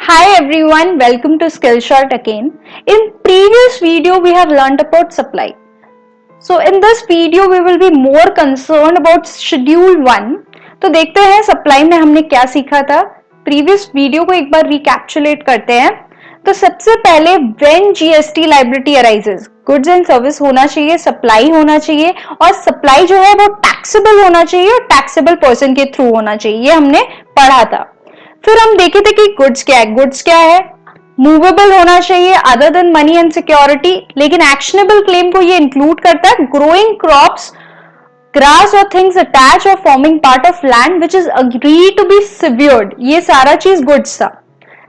Hi everyone, welcome to Skillshare again. In previous video we have learned about supply. So in this video we will be more concerned about schedule 1. तो देखते हैं supply में हमने क्या सीखा था. Previous video को एक बार रिकैप्चुलेट करते हैं. तो सबसे पहले when GST liability arises, goods and service होना चाहिए, सप्लाई होना चाहिए और सप्लाई जो है वो टैक्सेबल होना चाहिए और टैक्सेबल पर्सन के थ्रू होना चाहिए. ये हमने पढ़ा था. फिर हम देखे थे कि गुड्स क्या है, मूवेबल होना चाहिए other than money and security, लेकिन एक्शनेबल क्लेम को ये इंक्लूड करता है ग्रोइंग क्रॉप्स, ग्रास और things attach or forming part of land which is agree to be secured. ये सारा चीज गुड्स था,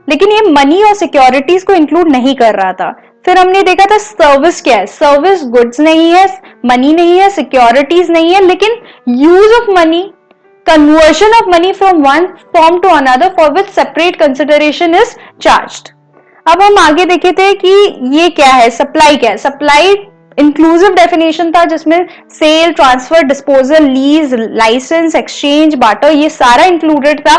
लेकिन ये मनी और सिक्योरिटीज को इंक्लूड नहीं कर रहा था. फिर हमने देखा था सर्विस क्या है. सर्विस गुड्स नहीं है, मनी नहीं है, सिक्योरिटीज नहीं है, लेकिन use of money, conversion of money from one form to another for which separate consideration is charged. अब हम आगे देखे थे कि ये क्या है, सप्लाई क्या है. सप्लाई इंक्लूसिव डेफिनेशन था जिसमें sale, transfer, disposal, lease, licence, exchange, barter, ये सारा इंक्लूडेड था.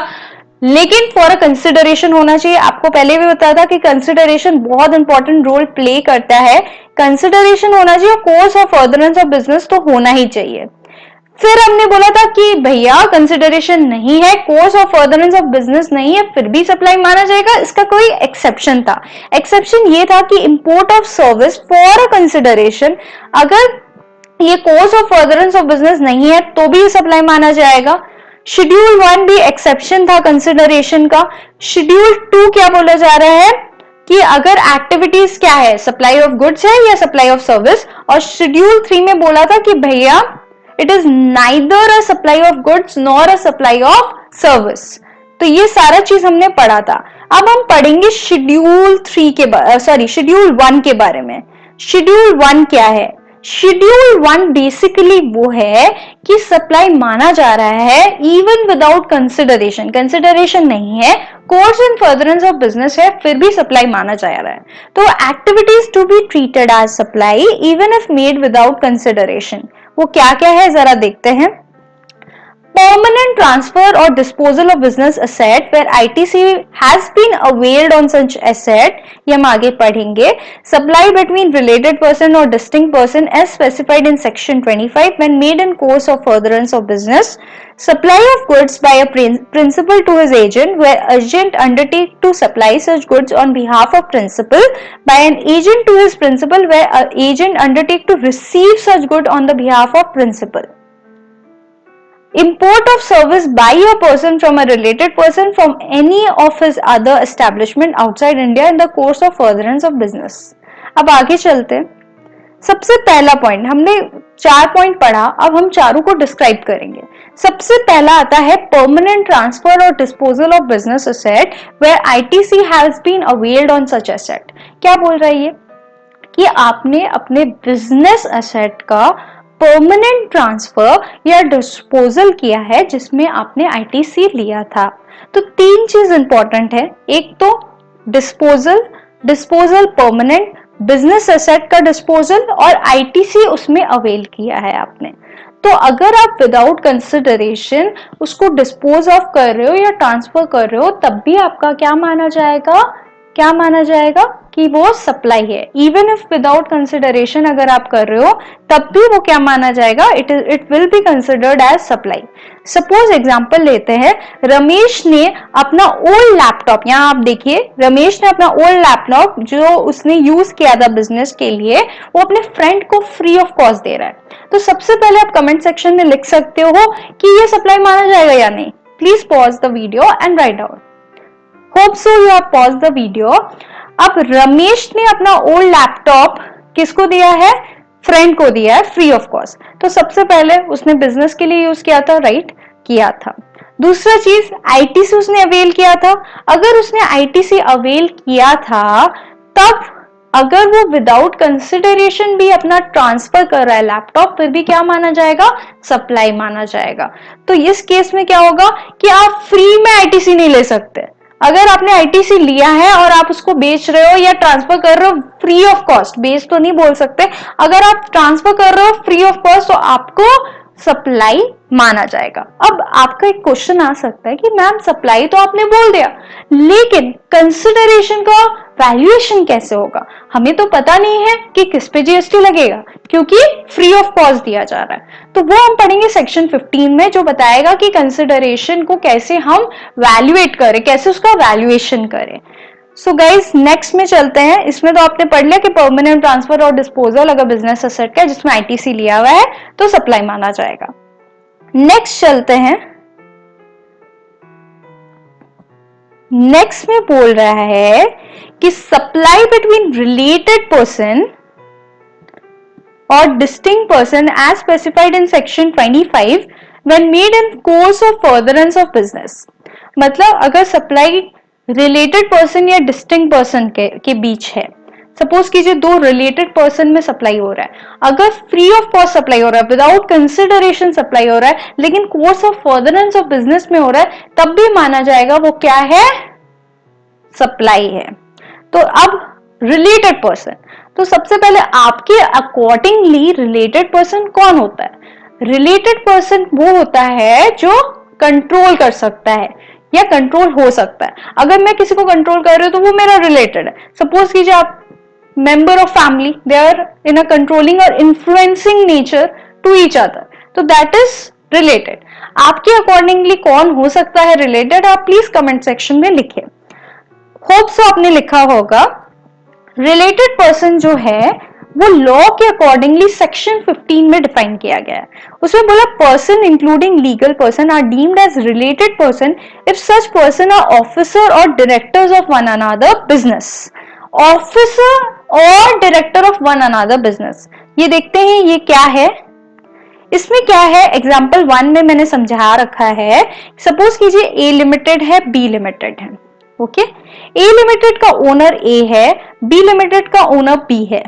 लेकिन फॉर अ कंसिडरेशन होना चाहिए. आपको पहले भी बताया था कि कंसिडरेशन बहुत इंपॉर्टेंट रोल प्ले करता है. कंसिडरेशन होना चाहिए, course of furtherance of business तो होना ही चाहिए. फिर हमने बोला था कि भैया कंसिडरेशन नहीं है, course of furtherance of business नहीं है, फिर भी सप्लाई माना जाएगा. इसका कोई एक्सेप्शन था. एक्सेप्शन ये था कि import of service for a consideration, अगर ये course of furtherance of business नहीं है तो भी सप्लाई माना जाएगा. शेड्यूल 1 भी एक्सेप्शन था कंसिडरेशन का. शेड्यूल 2 क्या बोला जा रहा है कि अगर एक्टिविटीज क्या है, सप्लाई ऑफ गुड्स है या सप्लाई ऑफ सर्विस. और शेड्यूल 3 में बोला था कि भैया it is neither a supply of goods nor a supply of service. तो ये सारा चीज हमने पढ़ा था. अब हम पढ़ेंगे शेड्यूल 3 के शेड्यूल 1 के बारे में. शेड्यूल 1 क्या है? शेड्यूल 1 बेसिकली वो है कि सप्लाई माना जा रहा है इवन विदाउट कंसिडरेशन. कंसिडरेशन नहीं है, course and furtherance of business है, फिर भी सप्लाई माना जा रहा है. तो activities to be treated as supply even if made without consideration, वो क्या क्या है जरा देखते हैं. Permanent transfer or disposal of business asset where ITC has been availed on such asset, ये हम आगे पढ़ेंगे. Supply between related person or distinct person as specified in section 25 when made in course of furtherance of business. Supply of goods by a principal to his agent where agent undertake to supply such goods on behalf of principal by an agent to his principal where agent undertake to receive such good on the behalf of principal. Import of service by a person from a related person from any of his other establishment outside India in the course of furtherance of business. अब आगे चलते हैं. सबसे पहला point, हमने 4 point पढ़ा, अब हम चारों को डिस्क्राइब करेंगे. सबसे पहला आता है परमानेंट ट्रांसफर और disposal of business asset where ITC has been availed on such asset. क्या बोल रहा है ये कि आपने अपने बिजनेस एसेट का परमानेंट ट्रांसफर या डिस्पोजल किया है जिसमें आपने आईटीसी लिया था. तो 3 चीज इंपॉर्टेंट है. एक तो डिस्पोजल परमानेंट, बिजनेस एसेट का डिस्पोजल और आईटीसी उसमें अवेल किया है आपने. तो अगर आप विदाउट कंसिडरेशन उसको डिस्पोज ऑफ कर रहे हो या ट्रांसफर कर रहे हो तब भी आपका क्या माना जाएगा कि वो सप्लाई है. इवन इफ विदाउट कंसिडरेशन अगर आप कर रहे हो तब भी वो क्या माना जाएगा, it will be considered as supply. Suppose example लेते हैं, रमेश ने अपना ओल्ड लैपटॉप, यहाँ आप देखिए रमेश ने अपना ओल्ड लैपटॉप जो उसने यूज किया था बिजनेस के लिए वो अपने फ्रेंड को फ्री ऑफ कॉस्ट दे रहा है. तो सबसे पहले आप कमेंट सेक्शन में लिख सकते हो कि ये सप्लाई माना जाएगा या नहीं. Please pause the video and write down. Hope so you have pause the video. अब रमेश ने अपना ओल्ड लैपटॉप किसको दिया है? फ्रेंड को दिया है फ्री ऑफ कॉस्ट. तो सबसे पहले उसने बिजनेस के लिए यूज किया था, राइट, किया था. दूसरा चीज आईटीसी उसने अवेल किया था. अगर उसने आईटीसी अवेल किया था तब अगर वो विदाउट कंसिडरेशन भी अपना ट्रांसफर कर रहा है लैपटॉप फिर भी क्या माना जाएगा? सप्लाई माना जाएगा. तो इस केस में क्या होगा कि आप फ्री में आईटीसी नहीं ले सकते. अगर आपने आईटीसी लिया है और आप उसको बेच रहे हो या ट्रांसफर कर रहे हो फ्री ऑफ कॉस्ट, बेच तो नहीं बोल सकते, अगर आप ट्रांसफर कर रहे हो फ्री ऑफ कॉस्ट तो आपको सप्लाई माना जाएगा। अब आपका एक क्वेश्चन आ सकता है कि मैम सप्लाई तो आपने बोल दिया, लेकिन कंसिडरेशन का वैल्यूएशन कैसे होगा? हमें तो पता नहीं है कि किस पे जीएसटी लगेगा, क्योंकि फ्री ऑफ कॉस्ट दिया जा रहा है। तो वो हम पढ़ेंगे सेक्शन 15 में, जो बताएगा कि कंसिडरेशन को कैसे हम वैल्यूएट करें, कैसे उसका वैल्यूएशन करें। सो गाइज नेक्स्ट में चलते हैं। इसमें तो आपने पढ़ लिया कि परमानेंट ट्रांसफर और डिस्पोजल अगर बिजनेस एसेट का जिसमें आईटीसी लिया हुआ है तो सप्लाई माना जाएगा। नेक्स्ट चलते हैं। नेक्स्ट में बोल रहा है कि सप्लाई बिटवीन रिलेटेड पर्सन और distinct person as specified in section 25 when made in course of furtherance of business. मतलब अगर सप्लाई रिलेटेड पर्सन या डिस्टिंक्ट पर्सन के बीच है, सपोज कीजिए दो रिलेटेड पर्सन में सप्लाई हो रहा है, अगर फ्री ऑफ कॉस्ट सप्लाई हो रहा है, विदाउट कंसिडरेशन सप्लाई हो रहा है, लेकिन course of furtherance of business में हो रहा है, तब भी माना जाएगा वो क्या है? सप्लाई है। तो अब रिलेटेड पर्सन, तो सबसे पहले आपके अकॉर्डिंगली रिलेटेड पर्सन कौन होता है? रिलेटेड पर्सन वो होता है जो कंट्रोल कर सकता है या कंट्रोल हो सकता है। अगर मैं किसी को कंट्रोल कर रही हूं तो वो मेरा रिलेटेड है। सपोज कीजिए आप member of family, they are in a controlling or influencing nature to each other, तो that is related। आपके अकॉर्डिंगली कौन हो सकता है रिलेटेड, आप प्लीज कमेंट सेक्शन में लिखें। होप सो आपने लिखा होगा। रिलेटेड पर्सन जो है वो लॉ के अकॉर्डिंगली सेक्शन 15 में डिफाइन किया गया है। उसमें बोला person including legal person are deemed as related person if such person are officer or directors of one another business. Officer और director of one another business, ये देखते हैं ये क्या है। इसमें क्या है, एग्जाम्पल 1 में मैंने समझा रखा है। सपोज कीजिए ए लिमिटेड है, बी लिमिटेड है। ओके, ए लिमिटेड का ओनर ए है, बी लिमिटेड का ओनर बी है।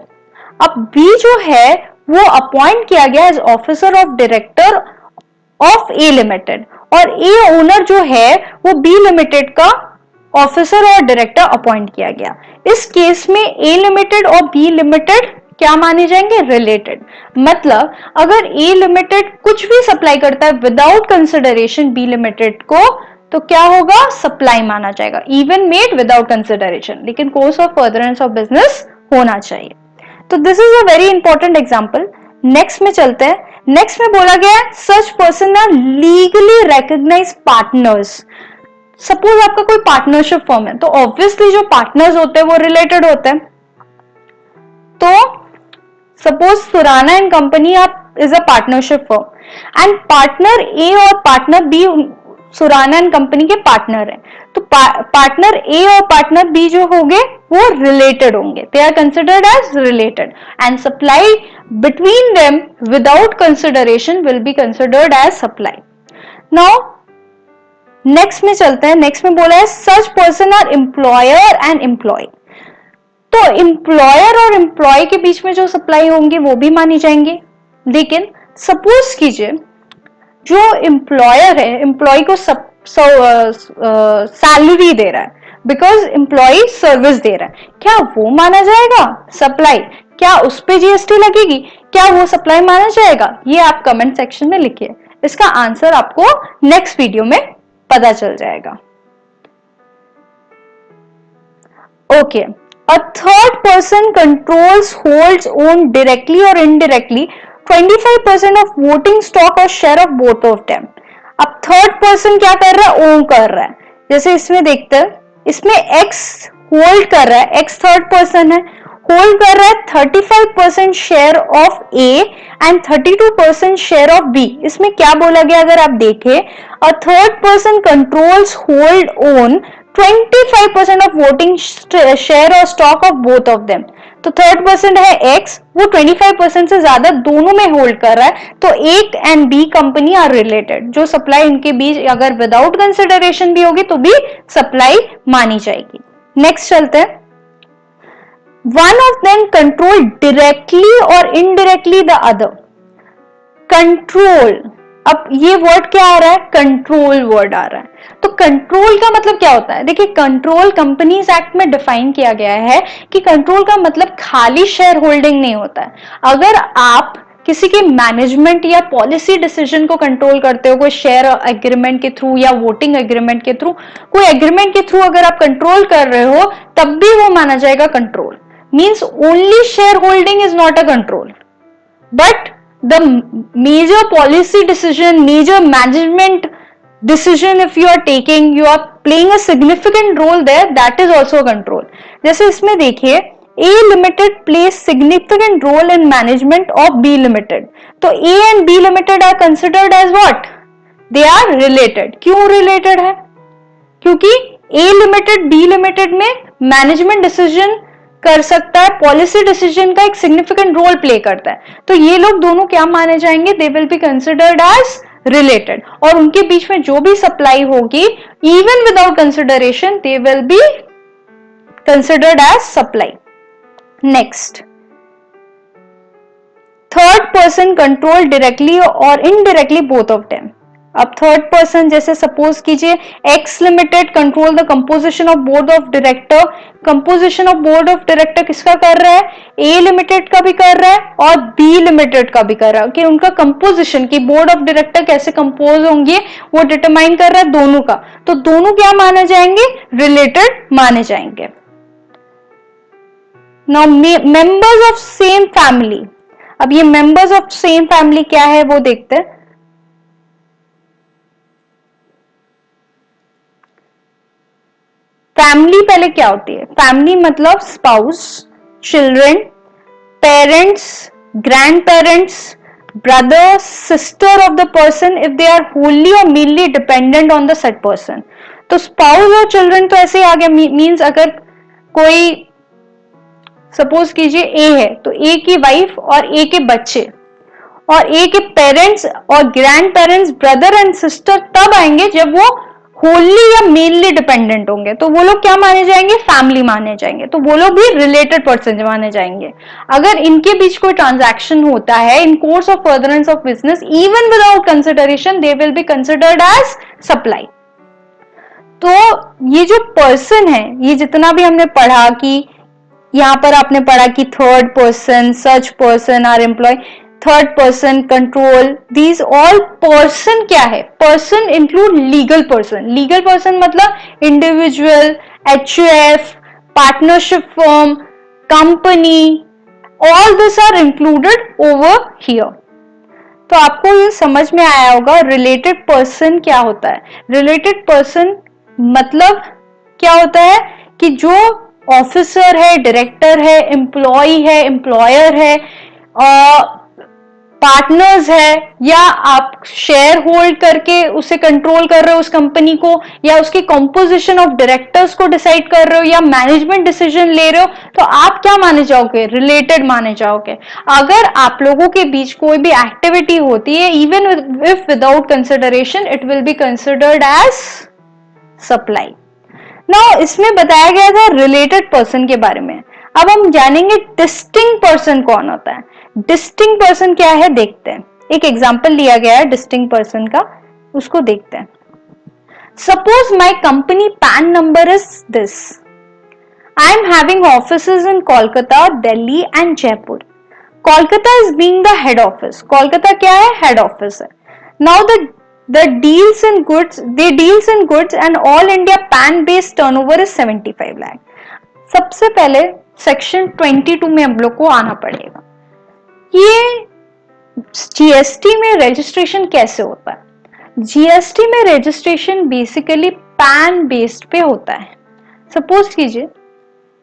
अब बी जो है वो अपॉइंट किया गया as officer of director of A limited, और ए ओनर जो है वो बी लिमिटेड का ऑफिसर और डायरेक्टर अपॉइंट किया गया। इस केस में ए लिमिटेड और बी लिमिटेड क्या माने जाएंगे? रिलेटेड। मतलब अगर ए लिमिटेड कुछ भी सप्लाई करता है विदाउट कंसिडरेशन बी लिमिटेड को, तो क्या होगा? सप्लाई माना जाएगा, इवन मेड विदाउट कंसिडरेशन, लेकिन course of furtherance of business होना चाहिए। तो this is a very important example. Next में चलते हैं। नेक्स्ट में बोला गया such person are legally recognised partners. Suppose आपका कोई पार्टनरशिप फर्म है, तो ऑब्वियसली जो पार्टनर्स होते हैं वो रिलेटेड होते हैं। तो सपोज सुराना एंड कंपनी आप is a partnership firm and partner A और partner B Surana and company के पार्टनर है, तो पार्टनर ए और पार्टनर बी जो होंगे वो रिलेटेड होंगे, they are considered as related and supply between them without consideration will be considered as supply. Now next में चलते हैं। नेक्स्ट में बोला है such person are employer and employee. तो एम्प्लॉयर और एम्प्लॉय के बीच में जो सप्लाई होंगे वो भी मानी जाएंगे, लेकिन सपोज कीजिए जो एम्प्लॉयर है एम्प्लॉय को सैलरी दे रहा है, बिकॉज एम्प्लॉय सर्विस दे रहा है, क्या वो माना जाएगा सप्लाई? क्या उस पे जीएसटी लगेगी? क्या वो सप्लाई माना जाएगा? ये आप कमेंट सेक्शन में लिखिए, इसका आंसर आपको नेक्स्ट वीडियो में पता चल जाएगा। Okay, a third person controls, holds, own directly or indirectly 25% of voting stock or share of both of them। अब थर्ड पर्सन क्या कर रहा है? ओन कर रहा है। जैसे इसमें देखते हैं, इसमें एक्स होल्ड कर रहा है, एक्स थर्ड पर्सन है, होल्ड कर रहा है 35% share of A and 32% share of B. इसमें क्या बोला गया अगर आप देखें, a third person controls, hold, own 25% of voting share or stock of both of them. तो थर्ड पर्सन है एक्स, वो 25% से ज्यादा दोनों में होल्ड कर रहा है, तो एक and B company are related. जो सप्लाई इनके बीच अगर विदाउट कंसिडरेशन भी होगी तो भी सप्लाई मानी जाएगी। नेक्स्ट चलते हैं। One of them control directly और इनडायरेक्टली द अदर। कंट्रोल, अब ये वर्ड क्या आ रहा है? कंट्रोल वर्ड आ रहा है। तो कंट्रोल का मतलब क्या होता है? देखिए, कंट्रोल कंपनीज एक्ट में डिफाइन किया गया है कि कंट्रोल का मतलब खाली शेयर होल्डिंग नहीं होता है। अगर आप किसी के मैनेजमेंट या पॉलिसी डिसीजन को कंट्रोल करते हो, कोई शेयर एग्रीमेंट के थ्रू या वोटिंग एग्रीमेंट के थ्रू, कोई एग्रीमेंट के थ्रू अगर आप कंट्रोल कर रहे हो तब भी वो माना जाएगा control. Means only share holding is not a control, but the major policy decision, major management decision if you are taking, you are playing a significant role there, that is also a control. जैसे इसमें देखिए A limited plays significant role in management of B limited. तो A and B limited are considered as what? They are related. क्यों related है? क्योंकि A limited B limited में management decision कर सकता है, पॉलिसी डिसीजन का एक सिग्निफिकेंट रोल प्ले करता है. तो ये लोग दोनों क्या माने जाएंगे? They will be considered as related. और उनके बीच में जो भी सप्लाई होगी, even without consideration, they will be considered as supply. Next, third person control directly और इनडायरेक्टली बोथ ऑफ देम. अब थर्ड पर्सन जैसे सपोज कीजिए X limited control the composition of board of director. Composition of board of director किसका कर रहा है? ए limited का भी कर रहा है और बी लिमिटेड का भी कर रहा है, कि उनका कंपोजिशन की बोर्ड ऑफ डायरेक्टर कैसे कंपोज होंगे वो डिटरमाइन कर रहा है दोनों का. तो दोनों क्या माने जाएंगे? रिलेटेड माने जाएंगे. Now members of same family. अब ये मेंबर्स ऑफ सेम फैमिली क्या है वो देखते हैं. फैमिली पहले क्या होती है? फैमिली मतलब spouse, children, parents, grand parents, brother, sister of the person if they are wholly or mainly dependent on the said person. तो स्पाउस और चिल्ड्रन तो ऐसे ही आ गया. मीन्स अगर कोई सपोज कीजिए ए है तो ए की वाइफ और ए के बच्चे और ए के पेरेंट्स और grand parents, brother and sister तब आएंगे जब वो होली या मेनली डिपेंडेंट होंगे. तो वो लोग क्या माने जाएंगे? फैमिली माने जाएंगे. तो वो लोग भी रिलेटेड पर्सन माने जाएंगे. अगर इनके बीच कोई ट्रांजैक्शन होता है in course of furtherance of business, even without consideration, they will be considered as supply. तो ये जो पर्सन है, ये जितना भी हमने पढ़ा कि यहां पर आपने पढ़ा कि third person, such person are employ, third person control, these all person क्या है? Person include legal person. Legal person मतलब individual, HUF, partnership firm, company, all this are included over here. तो आपको ये समझ में आया होगा रिलेटेड पर्सन क्या होता है. रिलेटेड पर्सन मतलब क्या होता है कि जो ऑफिसर है, डायरेक्टर है, एम्प्लॉय है, एम्प्लॉयर है, पार्टनर्स है, या आप शेयर होल्ड करके उसे कंट्रोल कर रहे हो उस कंपनी को, या उसकी कॉम्पोजिशन ऑफ डायरेक्टर्स को डिसाइड कर रहे हो, या मैनेजमेंट डिसीजन ले रहे हो, तो आप क्या माने जाओगे? रिलेटेड माने जाओगे. अगर आप लोगों के बीच कोई भी एक्टिविटी होती है, even if without consideration, it will be considered as supply. Now इसमें बताया गया था रिलेटेड पर्सन के बारे में. अब हम जानेंगे डिस्टिंक्ट पर्सन कौन होता है. डिस्टिंक्ट पर्सन क्या है देखते हैं. एक एग्जांपल लिया गया है डिस्टिंक्ट पर्सन का, उसको देखते हैं. Suppose my company pan number is this. I am having offices in Kolkata, Delhi and Jaipur. Kolkata is being the head office. Kolkata क्या है? हेड ऑफिस है. Now the deals in goods and all India PAN based turnover is 75 lakh. सबसे पहले section 22 में हम लोग को आना पड़ेगा. ये जीएसटी में रजिस्ट्रेशन कैसे होता है? जीएसटी में रजिस्ट्रेशन बेसिकली पैन बेस्ड पे होता है. सपोज कीजिए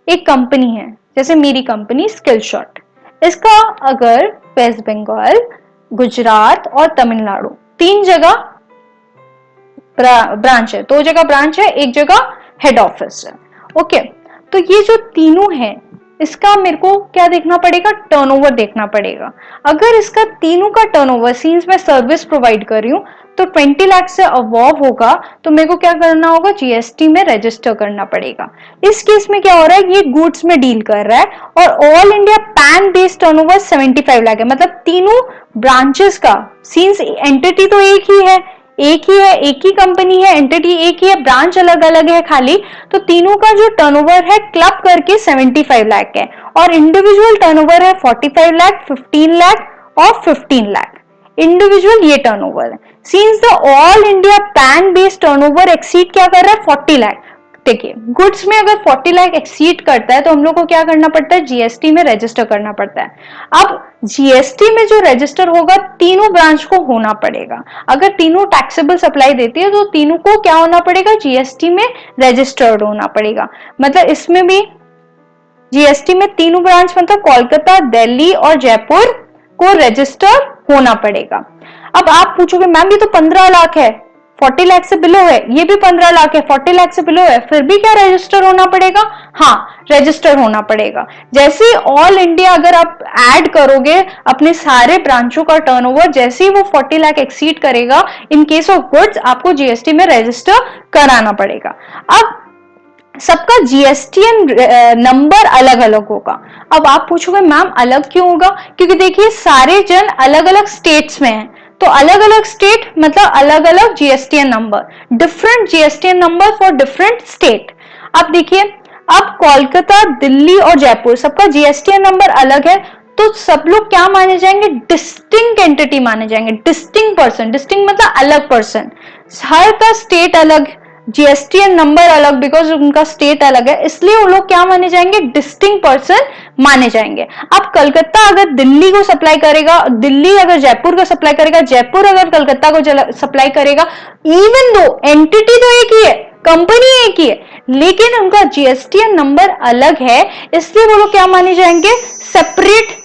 एक कंपनी है, जैसे मेरी कंपनी स्किलशॉट. इसका अगर वेस्ट बंगाल, गुजरात और तमिलनाडु तीन जगह ब्रांच है, दो जगह ब्रांच है, एक जगह हेड ऑफिस है. ओके, तो ये जो तीनों है इसका मेरे को क्या देखना पड़ेगा? टर्नओवर देखना पड़ेगा. अगर इसका तीनों का टर्नओवर, सिंस मैं सर्विस प्रोवाइड कर रही हूँ, तो 20 लाख से अबव होगा तो मेरे को क्या करना होगा? जीएसटी में रजिस्टर करना पड़ेगा. इस केस में क्या हो रहा है? ये गुड्स में डील कर रहा है और all India pan based turnover 75 lakh है. मतलब तीनों ब्रांचेस का, सिंस एंटिटी तो एक ही है, एक ही कंपनी है, एंटिटी एक ही है, ब्रांच अलग अलग है खाली, तो तीनों का जो टर्नओवर है क्लब करके 75 लाख है. और इंडिविजुअल टर्नओवर है 45 लाख, 15 लाख और 15 लाख इंडिविजुअल ये टर्नओवर है। Since the all India pan based turnover exceed क्या कर रहा है 40 लाख। देखिए गुड्स में अगर 40 लाख एक्सीड करता है तो हम लोग को क्या करना पड़ता है, जीएसटी में रजिस्टर करना पड़ता है। अब जीएसटी में जो रजिस्टर होगा तीनों ब्रांच को होना पड़ेगा। अगर तीनों टैक्सेबल सप्लाई देती है तो तीनों को क्या होना पड़ेगा, जीएसटी में रजिस्टर्ड होना पड़ेगा। मतलब इसमें भी जीएसटी में तीनों ब्रांच मतलब कोलकाता, दिल्ली और जयपुर को रजिस्टर होना पड़ेगा। अब आप पूछोगे मैम ये तो 15 लाख है, 40 लाख से बिलो है, ये भी 15 लाख है, 40 लाख से बिलो है, फिर भी क्या रजिस्टर होना पड़ेगा? हाँ रजिस्टर होना पड़ेगा। जैसे ऑल इंडिया अगर आप ऐड करोगे अपने सारे ब्रांचों का टर्नओवर, जैसे ही वो 40 लाख एक्सीड करेगा इन केस ऑफ गुड्स आपको जीएसटी में रजिस्टर कराना पड़ेगा। अब सबका जीएसटीएन नंबर अलग अलग होगा। अब आप पूछोगे मैम अलग क्यों होगा, क्योंकि देखिए सारे जन अलग अलग स्टेट्स में हैं, तो अलग अलग स्टेट मतलब अलग अलग GSTN number, different GSTN number for different state. अब देखिए अब कोलकाता, दिल्ली और जयपुर सबका जीएसटीएन नंबर अलग है, तो सब लोग क्या माने जाएंगे, डिस्टिंक्ट एंटिटी माने जाएंगे, डिस्टिंक्ट पर्सन। डिस्टिंक्ट मतलब अलग पर्सन, हर का स्टेट अलग, जीएसटीएन नंबर अलग, बिकॉज उनका स्टेट अलग है, इसलिए वो लोग क्या माने जाएंगे, डिस्टिंक्ट पर्सन माने जाएंगे। अब कलकत्ता अगर दिल्ली को सप्लाई करेगा, दिल्ली अगर जयपुर को सप्लाई करेगा, जयपुर अगर कलकत्ता को सप्लाई करेगा, इवन दो एंटिटी तो एक ही है, कंपनी एक ही है, लेकिन उनका जीएसटीएन नंबर अलग है, इसलिए वो लोग क्या माने जाएंगे, सेपरेट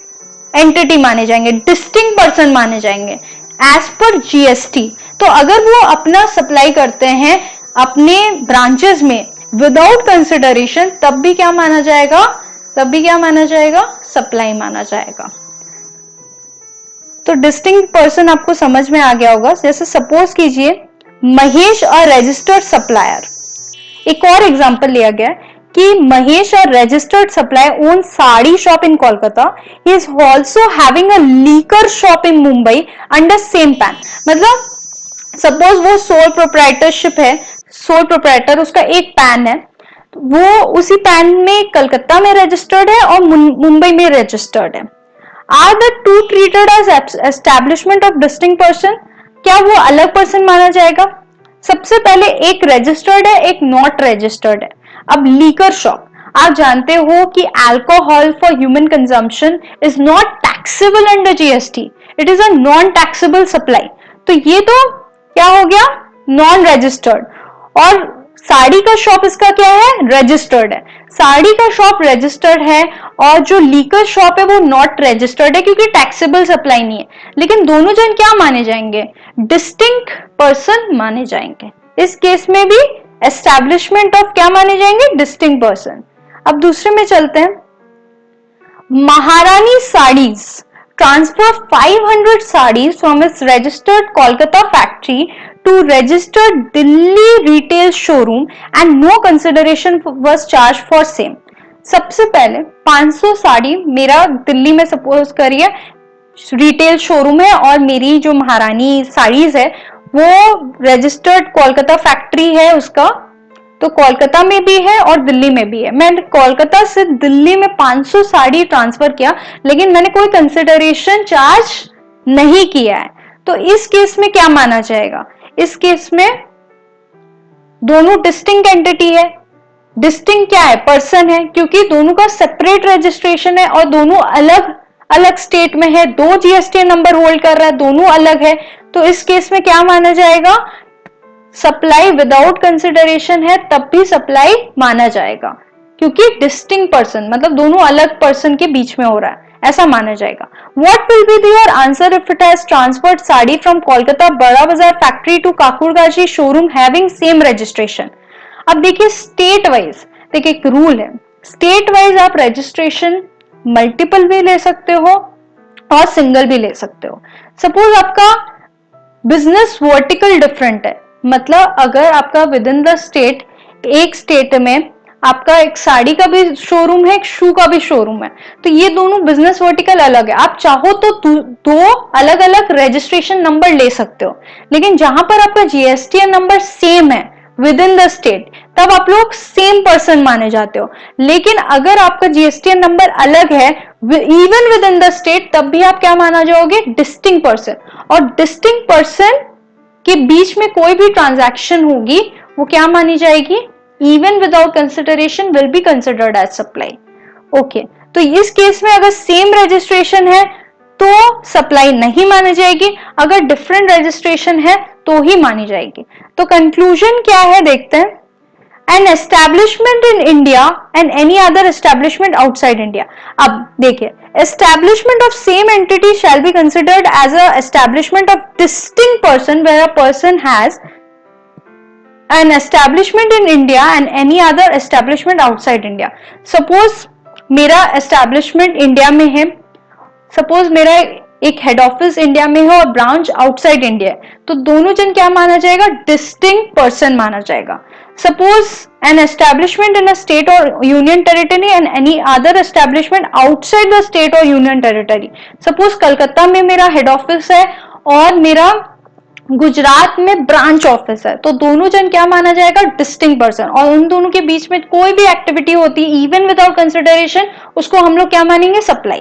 एंटिटी माने जाएंगे, डिस्टिंक्ट पर्सन माने जाएंगे एज पर जीएसटी। तो अगर वो अपना सप्लाई करते हैं अपने ब्रांचेस में विदाउट कंसिडरेशन, तब भी क्या माना जाएगा, तब भी क्या माना जाएगा, सप्लाई माना जाएगा। तो डिस्टिंक्ट पर्सन आपको समझ में आ गया होगा। जैसे सपोज कीजिए महेश और रजिस्टर्ड सप्लायर, एक और एग्जांपल लिया गया कि महेश और registered supplier own sari shop in Kolkata, he is also having a liquor shop in Mumbai under same pan. मतलब सपोज वो सोल प्रोप्राइटरशिप है, सोल प्रोप्राइटर उसका एक पैन है, वो उसी पैन में कलकत्ता में रजिस्टर्ड है और मुंबई में रजिस्टर्ड है। Are the to treated as establishment of distinct person, क्या वो अलग पर्सन माना जाएगा? सबसे पहले एक रजिस्टर्ड है, एक नॉट रजिस्टर्ड है। अब लीकर शॉप, आप जानते हो कि alcohol for human consumption is not taxable under GST, it is a non taxable supply. तो ये तो क्या हो गया, नॉन रजिस्टर्ड। और साड़ी का शॉप इसका क्या है, रजिस्टर्ड है। साड़ी का शॉप रजिस्टर्ड है और जो लीकर शॉप है वो नॉट रजिस्टर्ड है, क्योंकि टैक्सेबल सप्लाई नहीं है। लेकिन दोनों जन क्या माने जाएंगे, डिस्टिंक्ट पर्सन माने जाएंगे। इस केस में भी एस्टैब्लिशमेंट ऑफ क्या माने जाएंगे, डिस्टिंक्ट पर्सन। अब दूसरे में चलते हैं। महारानी saris transfer 500 sarees from its registered Kolkata factory to registered Delhi retail showroom and no consideration was charged for same। सबसे पहले 500 साड़ी मेरा दिल्ली में सपोज करिए रिटेल शोरूम है और मेरी जो महारानी साड़ीज है वो रजिस्टर्ड कोलकाता फैक्ट्री है उसका, तो कोलकाता में भी है और दिल्ली में भी है। मैंने कोलकाता से दिल्ली में 500 साड़ी ट्रांसफर किया, लेकिन मैंने कोई कंसिडरेशन चार्ज नहीं किया है, तो इस केस में क्या माना जाएगा, इस केस में दोनों डिस्टिंक्ट एंटिटी है। डिस्टिंक्ट क्या है, पर्सन है, क्योंकि दोनों का सेपरेट रजिस्ट्रेशन है और दोनों अलग अलग स्टेट में है, दो जीएसटी नंबर होल्ड कर रहा है, दोनों अलग है, तो इस केस में क्या माना जाएगा, सप्लाई विदाउट कंसिडरेशन है तब भी सप्लाई माना जाएगा, क्योंकि डिस्टिंक्ट पर्सन मतलब दोनों अलग पर्सन के बीच में हो रहा है, ऐसा माना जाएगा। What will be your answer if it has transferred sari from Kolkata Bara Bazar factory to Kakurgachi showroom having same registration. अब देखिए स्टेट वाइज, देखिए एक रूल है, स्टेट वाइज आप रजिस्ट्रेशन मल्टीपल भी ले सकते हो और सिंगल भी ले सकते हो। सपोज आपका बिजनेस वर्टिकल डिफरेंट है, मतलब अगर आपका विद इन द स्टेट, एक स्टेट में आपका एक साड़ी का भी शोरूम है, एक शू का भी शोरूम है, तो ये दोनों बिजनेस वर्टिकल अलग है। आप चाहो तो दो अलग अलग रजिस्ट्रेशन नंबर ले सकते हो, लेकिन जहां पर आपका जीएसटी नंबर सेम है विद इन द स्टेट, तब आप लोग सेम पर्सन माने जाते हो। लेकिन अगर आपका जीएसटीएन नंबर अलग है even with in the state, तब भी आप क्या माना जाओगे? Distinct person. और डिस्टिंक्ट पर्सन के बीच में कोई भी ट्रांजैक्शन होगी वो क्या मानी जाएगी? Even without consideration will be considered as supply. Okay, तो इस केस में अगर सेम रजिस्ट्रेशन है तो सप्लाई नहीं मानी जाएगी, अगर डिफरेंट रजिस्ट्रेशन है तो ही मानी जाएगी। तो कंक्लूजन क्या है देखते हैं। An establishment in India and any other establishment outside India. अब देखिए, establishment of same entity shall be considered as a establishment of distinct person where a person has an establishment in India and any other establishment outside India. Suppose मेरा establishment India में है, suppose मेरा एक head office India में है और branch outside India है, तो दोनों जन क्या माना जाएगा? डिस्टिंक्ट पर्सन माना जाएगा। Suppose an establishment in a state or union territory and any other establishment outside the state or union territory. Suppose Calcutta में मेरा हेड ऑफिस है और मेरा गुजरात में ब्रांच ऑफिस है, तो दोनों जन क्या माना जाएगा? Distinct person. और उन दोनों के बीच में कोई भी एक्टिविटी होती है इवन विदाउट कंसिडरेशन, उसको हम लोग क्या मानेंगे? Supply.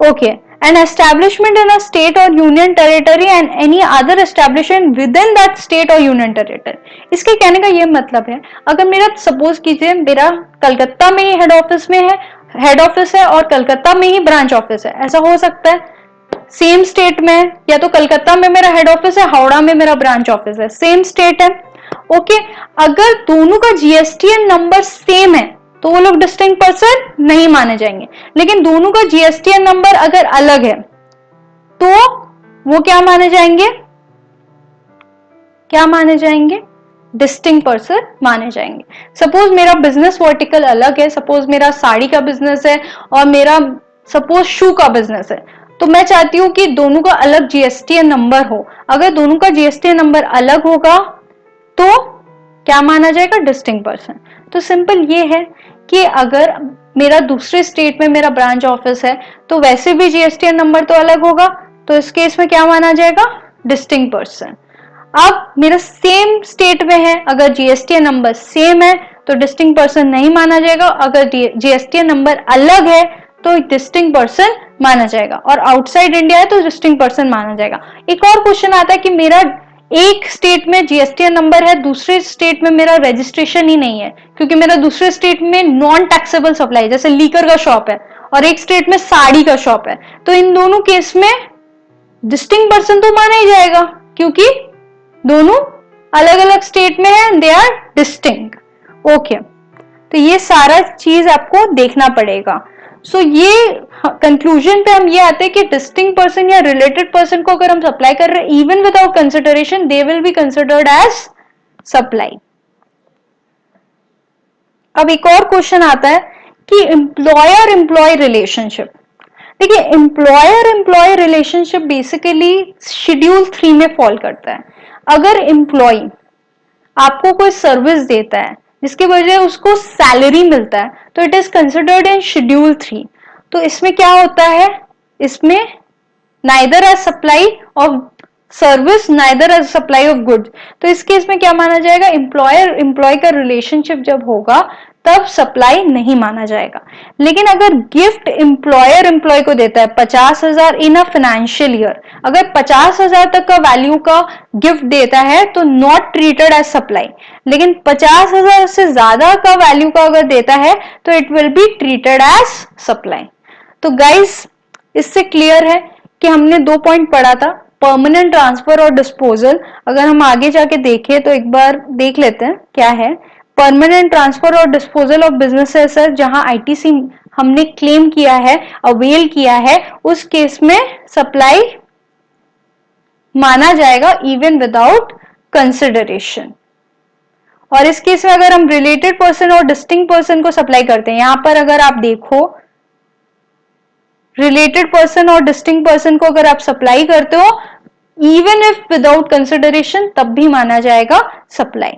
Okay, an establishment in a state or union territory and any other establishment within that state or union territory. इसके कहने का ये मतलब है, अगर मेरा सपोज कीजिए मेरा कलकत्ता में ही हेड ऑफिस है और कलकत्ता में ही ब्रांच ऑफिस है, ऐसा हो सकता है सेम स्टेट में, या तो कलकत्ता में मेरा हेड ऑफिस है, हावड़ा में मेरा ब्रांच ऑफिस है, सेम स्टेट है। ओके, अगर दोनों का जीएसटीएन नंबर सेम है तो वो लोग डिस्टिंक्ट पर्सन नहीं माने जाएंगे। लेकिन दोनों का जीएसटीएन नंबर अगर अलग है तो वो क्या माने जाएंगे? क्या माने जाएंगे? डिस्टिंक्ट पर्सन माने जाएंगे। सपोज मेरा बिजनेस वर्टिकल अलग है, सपोज मेरा साड़ी का बिजनेस है और मेरा सपोज शू का बिजनेस है, तो मैं चाहती हूं कि दोनों का अलग जीएसटीएन नंबर हो। अगर दोनों का जीएसटीएन नंबर अलग होगा तो क्या माना जाएगा? Distinct person. तो सिंपल ये है कि अगर मेरा दूसरे स्टेट में मेरा ब्रांच ऑफिस है तो वैसे भी जीएसटीएन नंबर तो अलग होगा, तो इस केस में क्या माना जाएगा? Distinct person. अब मेरा सेम स्टेट में है, अगर जीएसटीएन नंबर सेम है तो डिस्टिंक्ट पर्सन नहीं माना जाएगा, अगर जीएसटीएन नंबर अलग है तो डिस्टिंक्ट पर्सन माना जाएगा, और आउटसाइड इंडिया है तो डिस्टिंक्ट पर्सन माना जाएगा। एक और क्वेश्चन आता है कि मेरा एक स्टेट में जीएसटीएन नंबर है, दूसरे स्टेट में मेरा रजिस्ट्रेशन ही नहीं है, क्योंकि मेरा दूसरे स्टेट में नॉन टैक्सेबल सप्लाई जैसे लीकर का शॉप है और एक स्टेट में साड़ी का शॉप है, तो इन दोनों केस में डिस्टिंक्ट पर्सन तो माना ही जाएगा क्योंकि दोनों अलग अलग स्टेट में है, दे आर डिस्टिंक्ट। ओके, तो ये सारा चीज आपको देखना पड़ेगा। सो ये कंक्लूजन पे हम ये आते हैं कि डिस्टिंक्ट पर्सन या रिलेटेड पर्सन को अगर हम सप्लाई कर रहे हैं even without consideration, they will be considered as supply. अब एक और क्वेश्चन आता है कि एम्प्लॉयर एम्प्लॉय रिलेशनशिप। देखिए, employer employee relationship basically schedule 3 में फॉल करता है। अगर एम्प्लॉय आपको कोई सर्विस देता है जिसके वजह उसको सैलरी मिलता है तो it is considered in schedule 3। तो इसमें क्या होता है? इसमें neither as supply of service neither as supply of goods. तो इस केस में क्या माना जाएगा? एम्प्लॉयर एम्प्लॉय का रिलेशनशिप जब होगा तब सप्लाई नहीं माना जाएगा। लेकिन अगर गिफ्ट एम्प्लॉयर एम्प्लॉय को देता है 50,000 इन अ फाइनेंशियल ईयर, अगर 50,000 तक का वैल्यू का गिफ्ट देता है तो नॉट ट्रीटेड एज सप्लाई। लेकिन 50,000 से ज्यादा का वैल्यू का अगर देता है तो it will be treated as supply. तो गाइस, इससे क्लियर है कि हमने 2 पॉइंट पढ़ा था, परमानेंट ट्रांसफर और डिस्पोजल। अगर हम आगे जाके देखें तो एक बार देख लेते हैं क्या है परमानेंट ट्रांसफर और डिस्पोजल ऑफ बिजनेसेस। जहां आईटीसी हमने क्लेम किया है, अवेल किया है, उस केस में सप्लाई माना जाएगा इवन विदाउट कंसिडरेशन। और इस केस में अगर हम रिलेटेड पर्सन और डिस्टिंक्ट पर्सन को सप्लाई करते हैं, यहां पर अगर आप देखो रिलेटेड पर्सन और डिस्टिंक्ट पर्सन को अगर आप सप्लाई करते हो इवन इफ विदाउट कंसिडरेशन, तब भी माना जाएगा supply.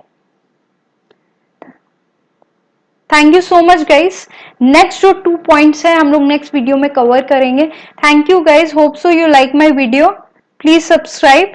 Thank you so much guys. Next जो 2 पॉइंट्स है हम लोग नेक्स्ट वीडियो में कवर करेंगे। Thank you guys, hope so you like my video. Please subscribe.